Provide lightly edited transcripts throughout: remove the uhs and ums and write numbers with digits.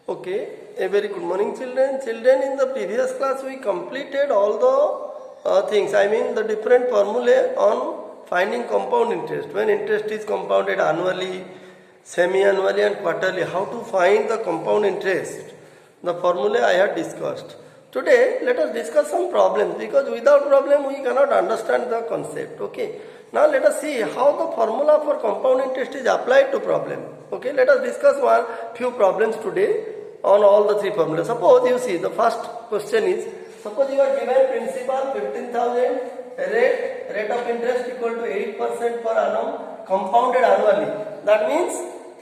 Okay, a very good morning children. Children, in the previous class we completed all the things. I mean the different formulae on finding compound interest. When interest is compounded annually, semi-annually and quarterly, how to find the compound interest. The formulae I had discussed. Today let us discuss some problems because without problem we cannot understand the concept. Okay. Now let us see how the formula for compound interest is applied to problem. Okay, let us discuss one few problems today on all the three formulas. Suppose you see the first question is, suppose you are given principal 15,000, rate of interest equal to 8% per annum, compounded annually. That means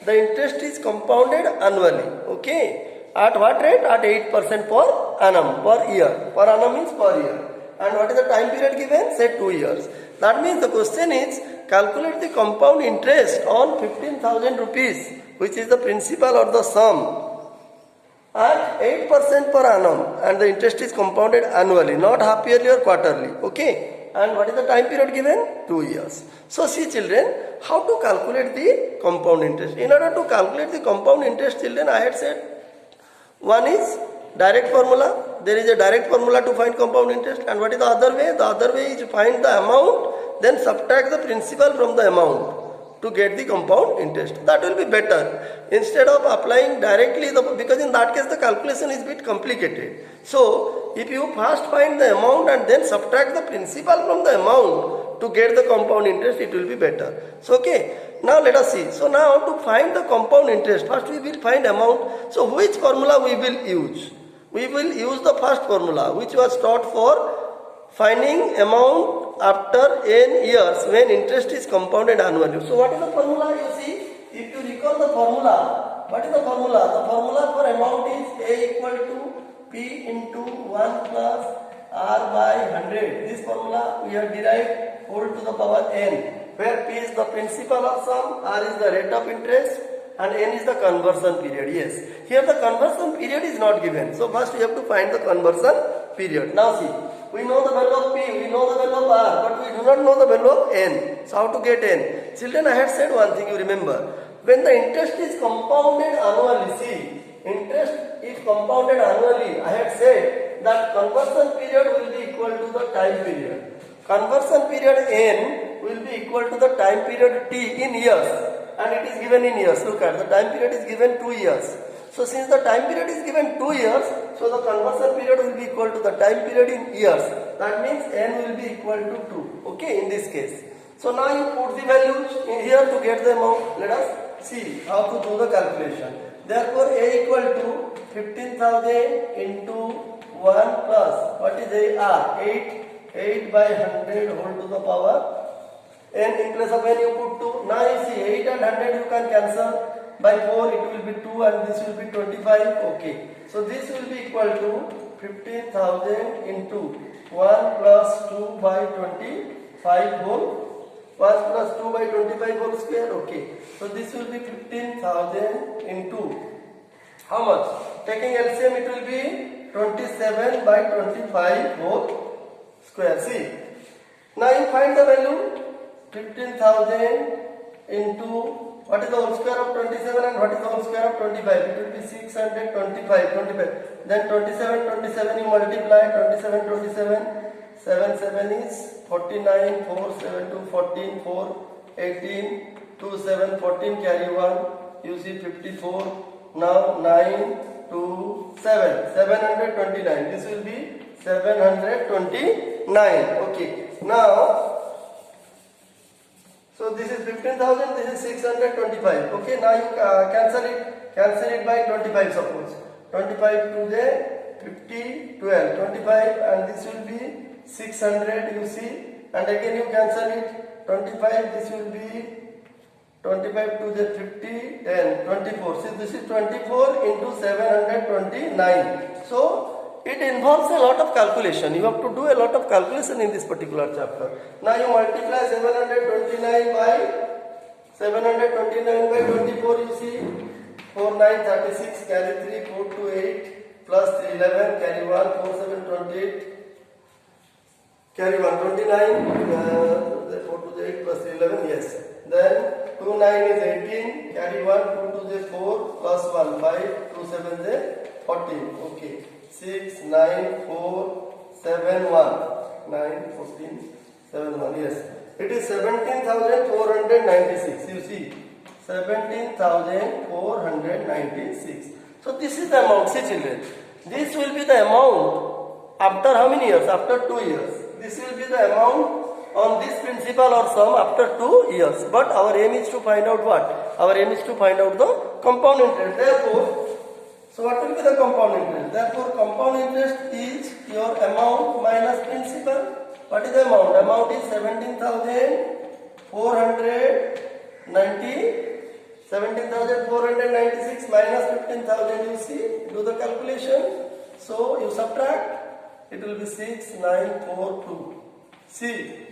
the interest is compounded annually. Okay, at what rate? At 8% per annum, per year. Per annum means per year. And what is the time period given? Say 2 years. That means the question is, calculate the compound interest on 15,000 rupees, which is the principal or the sum, at 8% per annum, and the interest is compounded annually, not half yearly or quarterly. Okay. And what is the time period given? 2 years. So see children, how to calculate the compound interest. In order to calculate the compound interest, children, I had said, one is direct formula. There is a direct formula to find compound interest. And what is the other way? The other way is to find the amount, then subtract the principal from the amount to get the compound interest. That will be better. Instead of applying directly, because in that case the calculation is a bit complicated. So, if you first find the amount and then subtract the principal from the amount to get the compound interest, it will be better. So, okay. Now let us see. So now to find the compound interest, first we will find amount. So which formula we will use? We will use the first formula which was taught for finding amount after n years when interest is compounded annually. So what is the formula? You see, if you recall the formula, what is the formula? The formula for amount is A equal to P into 1 plus R by 100. This formula we have derived whole to the power n, where P is the principal of sum, R is the rate of interest, and N is the conversion period. Yes, here the conversion period is not given. So first we have to find the conversion period. Now see, we know the value of P, we know the value of R, but we do not know the value of N. So how to get N? Children, I had said one thing, you remember. When the interest is compounded annually, see, interest is compounded annually, I had said that conversion period will be equal to the time period. Conversion period N will be equal to the time period T in years, and it is given in years. Look at the time period is given 2 years. So since the time period is given 2 years, so the conversion period will be equal to the time period in years. That means N will be equal to 2. Okay, in this case. So now you put the values in here to get the amount. Let us see how to do the calculation. Therefore A equal to 15,000 into 1 plus, what is A? R, 8 by 100 whole to the power n. In place of n you put 2. Now you see 8 and 100 you can cancel. By 4 it will be 2 and this will be 25. Okay. So this will be equal to 15,000 into 1 plus 2 by 25 whole. 1 plus 2 by 25 whole square. Okay. So this will be 15,000 into how much? Taking LCM it will be 27 by 25 whole square. See, now you find the value 15,000 into what is the whole square of 27 and what is the whole square of 25? It will be 625. Then 27 you multiply, 27, 7 is 49, 4, 7 to 14, 4, 18, 2, 7, 14 carry 1, you see 54, now 9, 2, 7, 729, this will be 729. Okay, now so this is 15,000, this is 625. Okay, now you cancel it by 25 suppose. 25 to the 50, 12, 25 and this will be 600 you see, and again you cancel it, 25, this will be 25 to the 50, 10, 24. See, this is 24 into 729. So it involves a lot of calculation. You have to do a lot of calculation in this particular chapter. Now you multiply 729 by 24, you see 4, 9, 36, carry 3, 4, 2, 8, plus 3, 11, carry 1, 4, 7, 28, carry 1, 29, 4 to the 8 plus 3, 11, yes. Then 2, 9 is 18, carry 1, 2 to the 4, plus 1, 5, 2, 7 is 14. Okay. 6, 9, 4, 7, 1. 9, 14, 7, 1. Yes. It is 17,496. You see. 17,496. So this is the amount. See children. This will be the amount after how many years? After 2 years. This will be the amount on this principal or sum after 2 years. But our aim is to find out what? Our aim is to find out the compound interest. Therefore, so what will be the compound interest? Therefore, compound interest is your amount minus principal. What is the amount? Amount is 17,496 minus 15,000. You see, do the calculation. So you subtract. It will be 6942. See.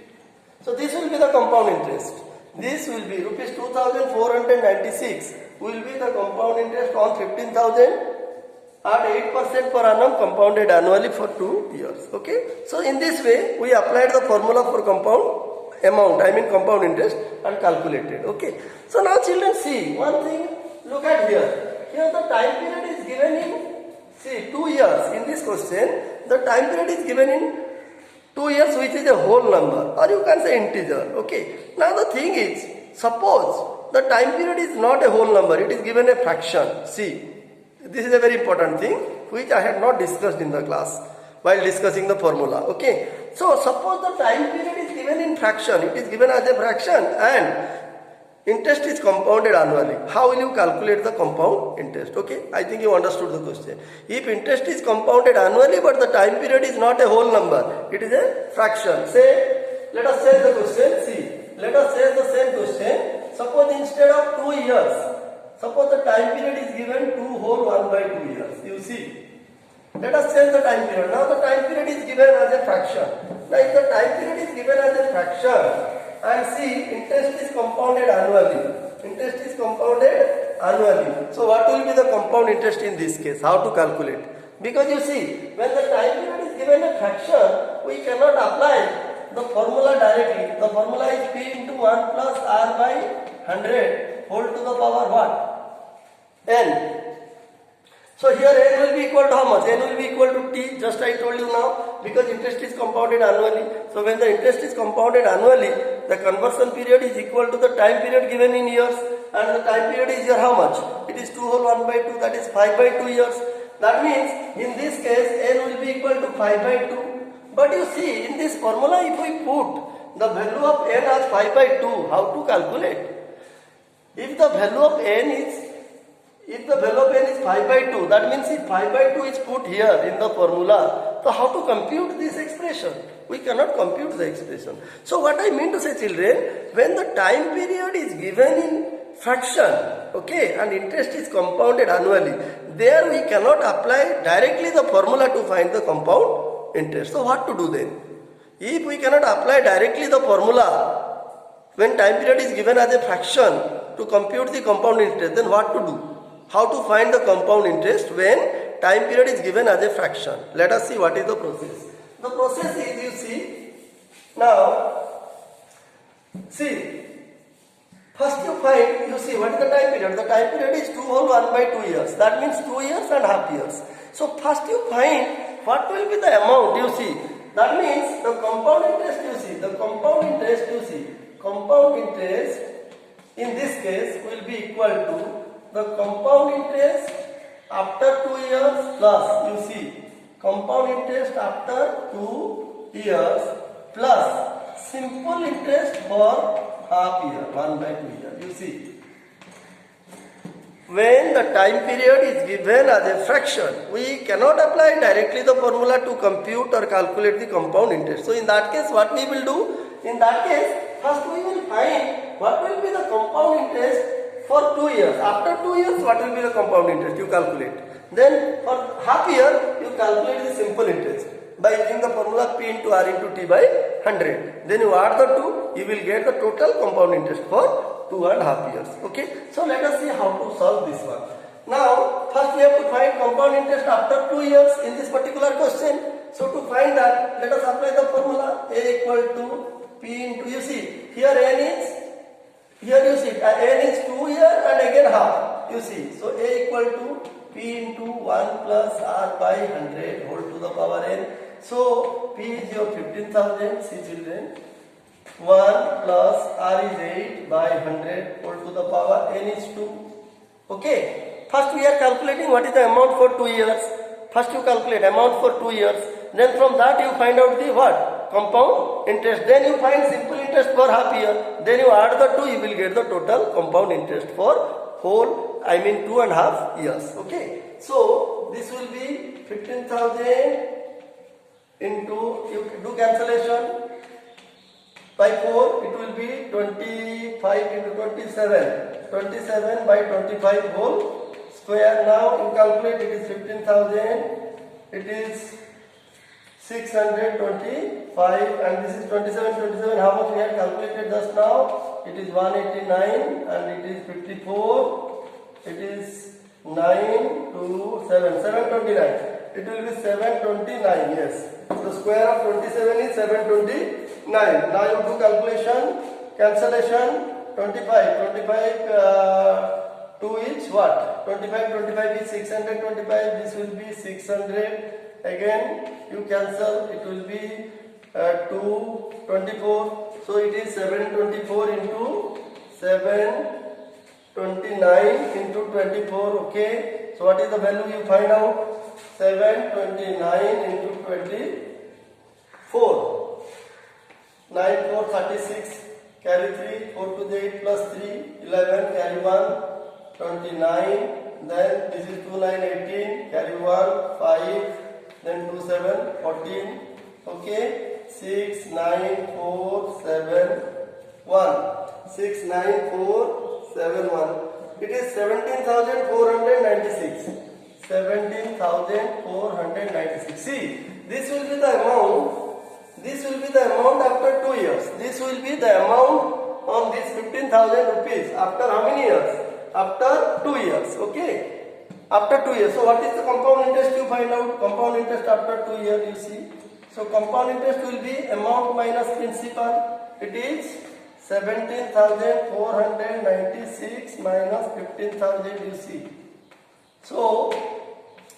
So this will be the compound interest. This will be rupees 2,496 will be the compound interest on 15,000 at 8% per annum compounded annually for 2 years. Okay. So in this way we applied the formula for compound amount, I mean compound interest, and calculated. Okay. So now children, see one thing, look at here. Here the time period is given in, see, 2 years. In this question the time period is given in 2 years, which is a whole number, or you can say integer. Okay. Now the thing is, suppose the time period is not a whole number, it is given a fraction. See, this is a very important thing which I had not discussed in the class while discussing the formula. Okay. So suppose the time period is given in fraction, it is given as a fraction, and interest is compounded annually. How will you calculate the compound interest? Okay, I think you understood the question. If interest is compounded annually but the time period is not a whole number, it is a fraction. Say, let us say the question. See, let us say the same question. Suppose instead of 2 years, suppose the time period is given 2 whole 1/2 years. You see, let us change the time period. Now the time period is given as a fraction. Now if the time period is given as a fraction, and see, interest is compounded annually. Interest is compounded annually. So what will be the compound interest in this case? How to calculate? Because you see, when the time period is given a fraction, we cannot apply the formula directly. The formula is P into 1 plus R by 100 whole to the power what? N. So here n will be equal to how much? N will be equal to t, just I told you now, because interest is compounded annually. So when the interest is compounded annually, the conversion period is equal to the time period given in years, and the time period is here how much? It is 2 whole 1/2, that is 5/2 years. That means in this case n will be equal to 5/2. But you see, in this formula if we put the value of n as 5/2, how to calculate? If the value of n is 5/2, that means if 5/2 is put here in the formula, so how to compute this expression? We cannot compute the expression. So what I mean to say, children, when the time period is given in fraction, okay, and interest is compounded annually, there we cannot apply directly the formula to find the compound interest. So what to do then? If we cannot apply directly the formula when time period is given as a fraction to compute the compound interest, then what to do? How to find the compound interest when time period is given as a fraction? Let us see what is the process. The process is, you see, now, see, first you find, you see, what is the time period? The time period is 2 whole 1/2 years. That means 2 years and half years. So first you find what will be the amount, you see. That means the compound interest, you see, the compound interest, you see, compound interest in this case will be equal to the compound interest after 2 years plus, you see, compound interest after 2 years plus simple interest for half year, 1/2 year. You see, when the time period is given as a fraction, we cannot apply directly the formula to compute or calculate the compound interest. So in that case, what we will do? In that case, first we will find what will be the compound interest for 2 years. After 2 years, what will be the compound interest? You calculate. Then for half year, you calculate the simple interest by using the formula P into R into T by 100. Then you add the two, you will get the total compound interest for 2.5 years. Okay. So let us see how to solve this one. Now, first we have to find compound interest after 2 years in this particular question. So to find that, let us apply the formula A equal to P into, you see, here N is, here you see, N is 2 year and again half, you see. So A equal to P into 1 plus R by 100 whole to the power n. So P is your 15,000, see children. 1 plus R is 8 by 100 whole to the power n is 2. Okay. First we are calculating what is the amount for 2 years. First you calculate amount for 2 years. Then from that you find out the what? Compound interest. Then you find simple interest for half year. Then you add the 2, you will get the total compound interest for whole, I mean 2.5 years. Okay. So this will be 15,000 into, you do cancellation by 4, it will be 25 into 27. 27 by 25 whole square. Now you calculate, it is 15,000. It is 625 and this is 27, how much we have calculated just now? It is 189 and it is 54. It is 9 to 7, 729. It will be 729, yes. The square of 27 is 729. Now you do calculation, cancellation, 25, 2 is what? 25 is 625, this will be 600. Again you cancel, it will be 224. So it is 724 into 729 into 24. Okay. So what is the value you find out? 729 into 24. 9 4 36. Carry 3. 4 to the 8 plus 3. 11. Carry 1. 29. Then this is 2 9 18. Carry 1. 5. Then 2 7 14. Okay. 6 9 4 7 1. 6 9 4 7 1. It is 17,496. 17,496. See, this will be the amount. This will be the amount after 2 years. This will be the amount on this 15,000 rupees. After how many years? After 2 years. Okay. After 2 years. So what is the compound interest you find out? Compound interest after 2 years you see. So compound interest will be amount minus principal. It is 17,496 minus 15,000 you see. So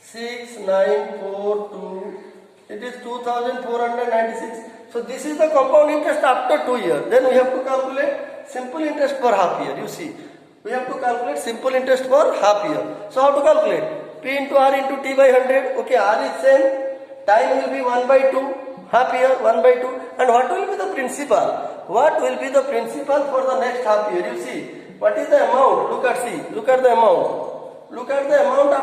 6942, it is 2,496. So this is the compound interest after 2 years. Then we have to calculate simple interest for half year. You see, we have to calculate simple interest for half year. So how to calculate? P into R into T by 100. Okay, R is same. Time will be 1 by 2. Half year 1 by 2. And what will be the principal? What will be the principal for the next half year? You see, what is the amount? Look at the amount. Look at the amount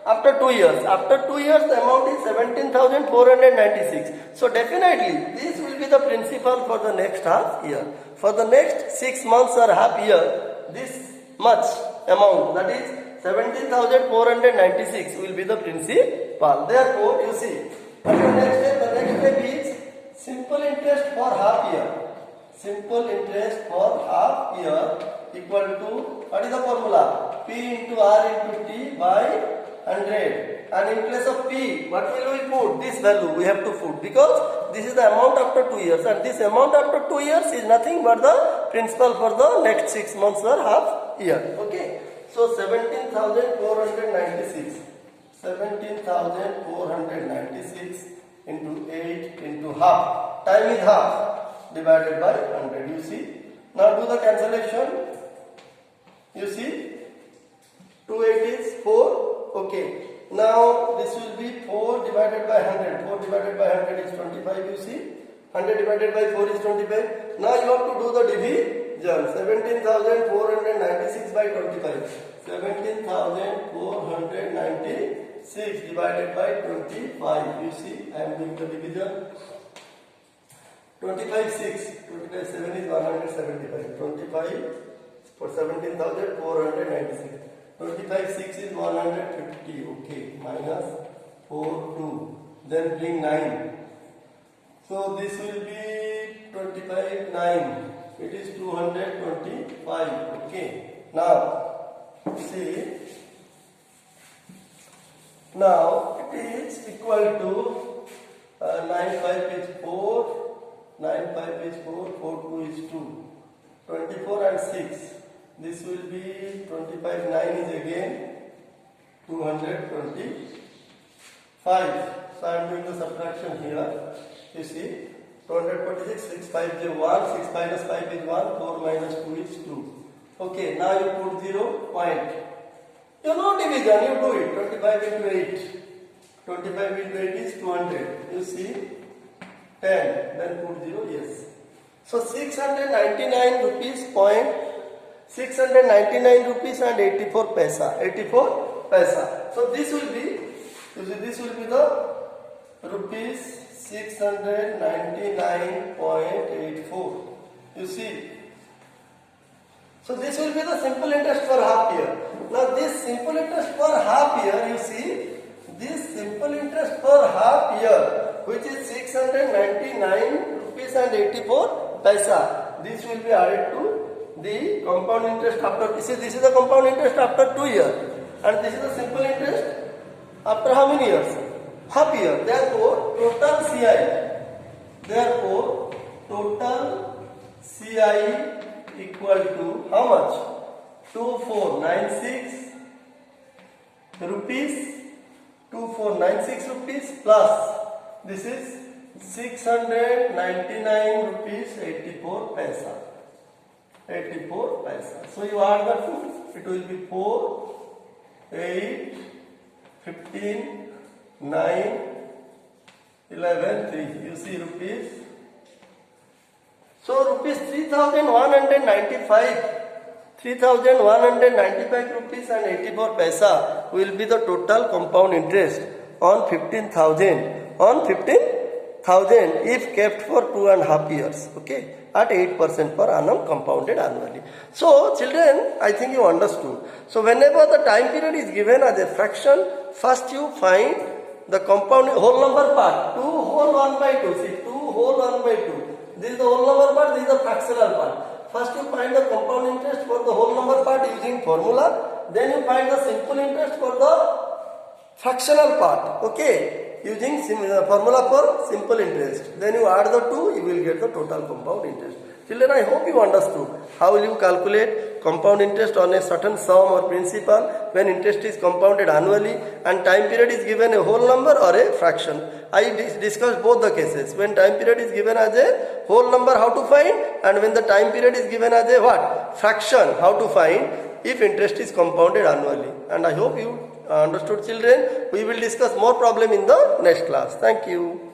after 2 years. After 2 years, the amount is 17,496. So definitely, this will be the principal for the next half year. For the next 6 months or half year, this much amount, that is 17,496 will be the principal. Therefore, you see, the next step is simple interest for half year. Simple interest for half year equal to, what is the formula? P into R into T by 100. And in place of P, what will we put? This value we have to put, because this is the amount after 2 years, and this amount after 2 years is nothing but the principal for the next 6 months or half year. Okay. So 17,496. 17,496 into 8 into half. Time is half divided by 100. You see. Now do the cancellation. You see. 2 8 is 4. Okay. Now this will be 4 divided by 100. 4 divided by 100 is 25. You see. 100 divided by 4 is 25. Now you have to do the division. 17,496 by 25. 17,496 divided by 25. You see, I am doing the division. 25 6. 25 7 is 175. 25 for 17,496. 25 6 is 150. Okay, minus 4 2. Then bring 9. So this will be 25 9. It is 225. Okay. Now see. Now it is equal to 9 5 is 4. 9 5 is 4. 4 2 is 2. 24 and 6. This will be 25 9 is again 225. So I am doing the subtraction here. You see, 246, 6 5 is 1, 6 minus 5 is 1, 4 minus 2 is 2. Okay, now you put 0 point. You know division, you do it. 25 into 8. 25 into 8 is 200. You see, 10. Then put 0, yes. So 699 rupees point. 699 rupees and 84 paisa. 84 paisa. So this will be, you see, this will be the rupees 699.84. You see. So this will be the simple interest for half year. Now this simple interest for half year, you see, this simple interest for half year, which is 699 rupees and 84 paisa. This will be added to the compound interest after, this is the compound interest after 2 years, and this is the simple interest after how many years? Half year. Therefore, total CI equal to how much? 2496 rupees. 2496 rupees plus this is 699 rupees 84 paisa. 84 paisa. So you add the two, it will be 4, 8, 15, 9, 11, 3. You see rupees. So rupees 3195. 3195 rupees and 84 paisa will be the total compound interest on 15,000. On 15,000 if kept for 2.5 years. Okay. At 8% per annum compounded annually. So children, I think you understood. So whenever the time period is given as a fraction, first you find the compound whole number part. 2 whole 1 by 2. See, 2 whole 1 by 2. This is the whole number part, this is the fractional part. First you find the compound interest for the whole number part using formula. Then you find the simple interest for the fractional part. Okay. Using formula for simple interest. Then you add the two, you will get the total compound interest. Children, I hope you understood. How will you calculate compound interest on a certain sum or principal when interest is compounded annually and time period is given a whole number or a fraction. I discussed both the cases. When time period is given as a whole number, how to find, and when the time period is given as a what? Fraction, how to find if interest is compounded annually. And I hope you understood, children. We will discuss more problem in the next class. Thank you.